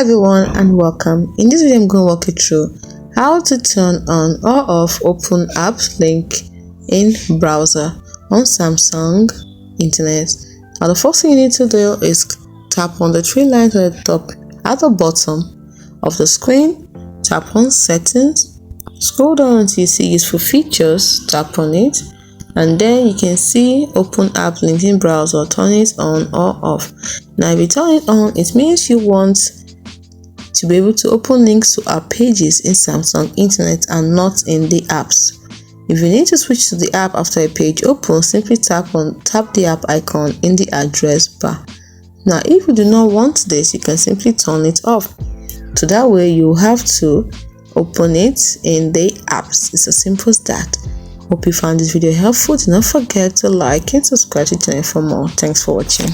everyone and welcome. In this video I'm going to walk you through how to turn on or off open app link in browser on Samsung internet. Now the first thing you need to do is tap on the three lines at the bottom of the screen, tap on settings, scroll down until you see useful features, tap on it, and then you can see open app link in browser. Turn it on or off. Now if you turn it on, it means you want to be able to open links to our pages in Samsung internet and not in the apps. If you need to switch to the app after a page opens, simply tap the app icon in the address bar. Now if you do not want this, you can simply turn it off. So that way you have to open it in the apps. It's as simple as that. Hope you found this video helpful. Do not forget to like and subscribe to the channel for more. Thanks for watching.